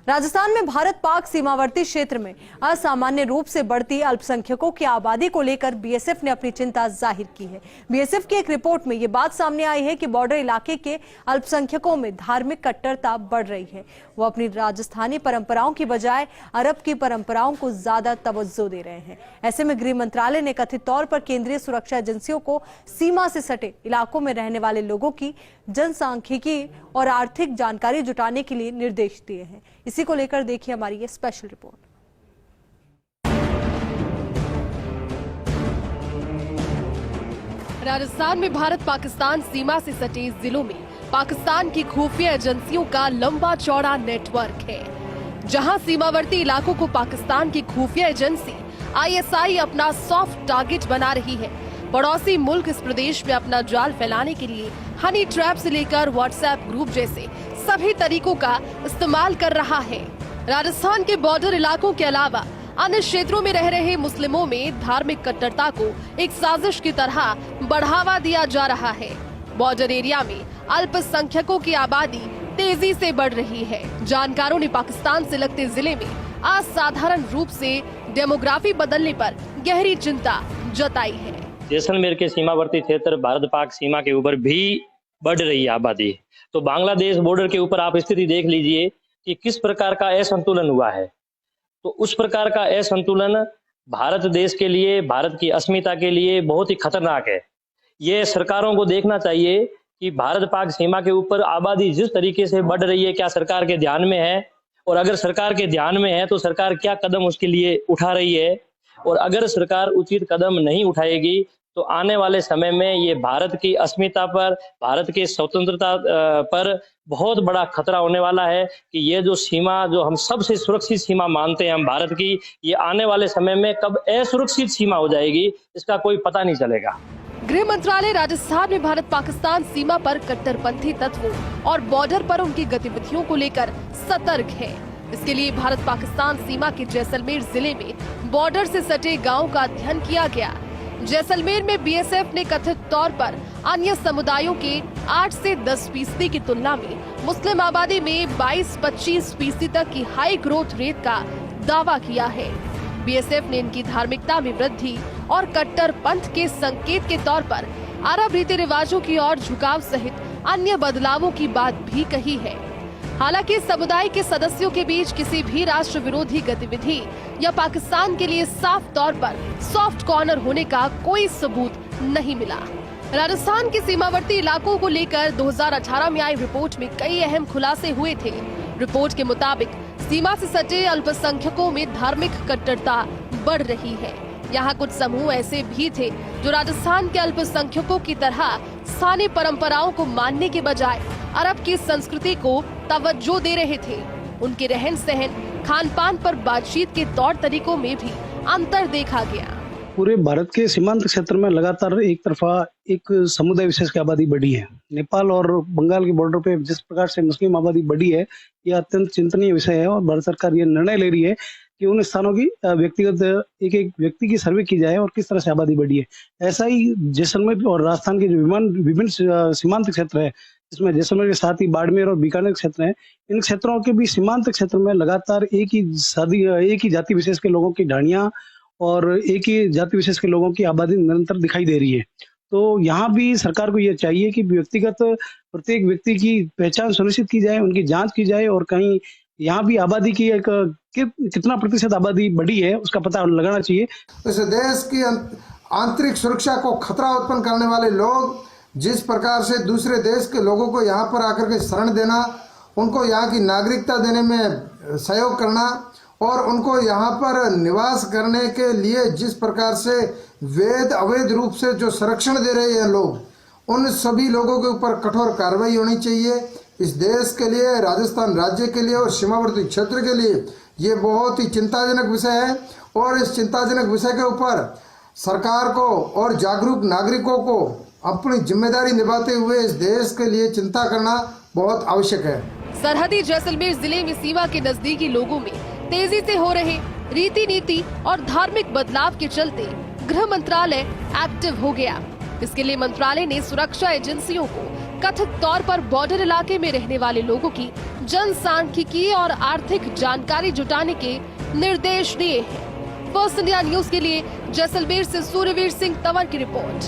राजस्थान में भारत पाक सीमावर्ती क्षेत्र में असामान्य रूप से बढ़ती अल्पसंख्यकों की आबादी को लेकर बीएसएफ ने अपनी चिंता जाहिर की है। बीएसएफ की एक रिपोर्ट में यह बात सामने आई है कि बॉर्डर इलाके के अल्पसंख्यकों में धार्मिक कट्टरता बढ़ रही है। वो अपनी राजस्थानी परंपराओं की बजाय अरब की परंपराओं को ज्यादा तवज्जो दे रहे हैं। ऐसे में गृह मंत्रालय ने कथित तौर पर केंद्रीय सुरक्षा एजेंसियों को सीमा से सटे इलाकों में रहने वाले लोगों की जनसांख्यिकी और आर्थिक जानकारी जुटाने के लिए निर्देश दिए हैं। इसी को लेकर देखिए हमारी ये स्पेशल रिपोर्ट। राजस्थान में भारत पाकिस्तान सीमा से सटे जिलों में पाकिस्तान की खुफिया एजेंसियों का लंबा चौड़ा नेटवर्क है, जहां सीमावर्ती इलाकों को पाकिस्तान की खुफिया एजेंसी आईएसआई अपना सॉफ्ट टारगेट बना रही है। पड़ोसी मुल्क इस प्रदेश में अपना जाल फैलाने के लिए हनी ट्रैप से लेकर व्हाट्सएप ग्रुप जैसे सभी तरीकों का इस्तेमाल कर रहा है। राजस्थान के बॉर्डर इलाकों के अलावा अन्य क्षेत्रों में रह रहे मुस्लिमों में धार्मिक कट्टरता को एक साजिश की तरह बढ़ावा दिया जा रहा है। बॉर्डर एरिया में अल्पसंख्यकों की आबादी तेजी से बढ़ रही है। जानकारों ने पाकिस्तान से लगते जिले में असाधारण रूप से डेमोग्राफी बदलने पर गहरी चिंता जताई है। जैसलमेर के सीमावर्ती क्षेत्र भारत पाक सीमा के ऊपर भी बढ़ रही है आबादी। तो बांग्लादेश बॉर्डर के ऊपर आप स्थिति देख लीजिए कि किस प्रकार का असंतुलन हुआ है। तो उस प्रकार का असंतुलन भारत देश के लिए, भारत की अस्मिता के लिए बहुत ही खतरनाक है। ये सरकारों को देखना चाहिए कि भारत पाक सीमा के ऊपर आबादी जिस तरीके से बढ़ रही है, क्या सरकार के ध्यान में है? और अगर सरकार के ध्यान में है तो सरकार क्या कदम उसके लिए उठा रही है? और अगर सरकार उचित कदम नहीं उठाएगी तो आने वाले समय में ये भारत की अस्मिता पर, भारत की स्वतंत्रता पर बहुत बड़ा खतरा होने वाला है कि ये जो सीमा, जो हम सबसे सुरक्षित सीमा मानते हैं हम भारत की, ये आने वाले समय में कब असुरक्षित सीमा हो जाएगी इसका कोई पता नहीं चलेगा। गृह मंत्रालय राजस्थान में भारत पाकिस्तान सीमा पर कट्टरपंथी तत्वों और बॉर्डर पर उनकी गतिविधियों को लेकर सतर्क है। इसके लिए भारत पाकिस्तान सीमा के जैसलमेर जिले में बॉर्डर से सटे गाँव का अध्ययन किया गया। जैसलमेर में बीएसएफ ने कथित तौर पर अन्य समुदायों के 8 से 10% की तुलना में मुस्लिम आबादी में 22-25% तक की हाई ग्रोथ रेट का दावा किया है। बीएसएफ ने इनकी धार्मिकता में वृद्धि और कट्टरपंथ के संकेत के तौर पर अरब रीति रिवाजों की ओर झुकाव सहित अन्य बदलावों की बात भी कही है। हालांकि समुदाय के सदस्यों के बीच किसी भी राष्ट्र विरोधी गतिविधि या पाकिस्तान के लिए साफ तौर पर सॉफ्ट कॉर्नर होने का कोई सबूत नहीं मिला। राजस्थान के सीमावर्ती इलाकों को लेकर 2018 में आई रिपोर्ट में कई अहम खुलासे हुए थे। रिपोर्ट के मुताबिक सीमा से सटे अल्पसंख्यकों में धार्मिक कट्टरता बढ़ रही है। यहाँ कुछ समूह ऐसे भी थे जो राजस्थान के अल्पसंख्यकों की तरह स्थानीय परंपराओं को मानने के बजाय अरब की संस्कृति को तवज्जो दे रहे थे। उनके रहन सहन, खान पान पर बातचीत के तौर तरीकों में भी अंतर देखा गया। पूरे भारत के सीमांत क्षेत्र में लगातार एक तरफा एक समुदाय विशेष की आबादी बढ़ी है। नेपाल और बंगाल के बॉर्डर पे जिस प्रकार से मुस्लिम आबादी बढ़ी है, यह अत्यंत चिंतनीय विषय है और भारत सरकार ये निर्णय ले रही है कि उन स्थानों की व्यक्तिगत एक व्यक्ति की सर्वे की जाए और किस तरह से आबादी बढ़ी है। ऐसा ही जैसलमेर और राजस्थान के जो विभिन्न सीमांत क्षेत्र है, इसमें जैसलमेर के साथ ही बाड़मेर और बीकानेर क्षेत्र है, इन क्षेत्रों के भी सीमांत क्षेत्र में लगातार एक ही जाति विशेष के लोगों की ढाणियां और एक ही जाति विशेष के लोगों की आबादी निरंतर दिखाई दे रही है। तो यहाँ भी सरकार को ये चाहिए कि व्यक्तिगत प्रत्येक व्यक्ति की पहचान सुनिश्चित की जाए, उनकी जांच की जाए और कहीं यहाँ भी आबादी की एक कितना प्रतिशत आबादी बढ़ी है उसका पता लगाना चाहिए। इस देश की आंतरिक सुरक्षा को खतरा उत्पन्न करने वाले लोग जिस प्रकार से दूसरे देश के लोगों को यहाँ पर आकर के शरण देना, उनको यहाँ की नागरिकता देने में सहयोग करना और उनको यहाँ पर निवास करने के लिए जिस प्रकार से अवैध रूप से जो संरक्षण दे रहे हैं लोग, उन सभी लोगों के ऊपर कठोर कार्रवाई होनी चाहिए। इस देश के लिए, राजस्थान राज्य के लिए और सीमावर्ती क्षेत्र के लिए ये बहुत ही चिंताजनक विषय है और इस चिंताजनक विषय के ऊपर सरकार को और जागरूक नागरिकों को अपनी जिम्मेदारी निभाते हुए इस देश के लिए चिंता करना बहुत आवश्यक है। सरहदी जैसलमेर जिले में सीमा के नजदीकी लोगों में तेजी से हो रहे रीति नीति और धार्मिक बदलाव के चलते गृह मंत्रालय एक्टिव हो गया। इसके लिए मंत्रालय ने सुरक्षा एजेंसियों को कथित तौर पर बॉर्डर इलाके में रहने वाले लोगों की जनसांख्यिकी और आर्थिक जानकारी जुटाने के निर्देश दिए हैं। फर्स्ट इंडिया न्यूज के लिए जैसलमेर से सूर्यवीर सिंह तंवर की रिपोर्ट।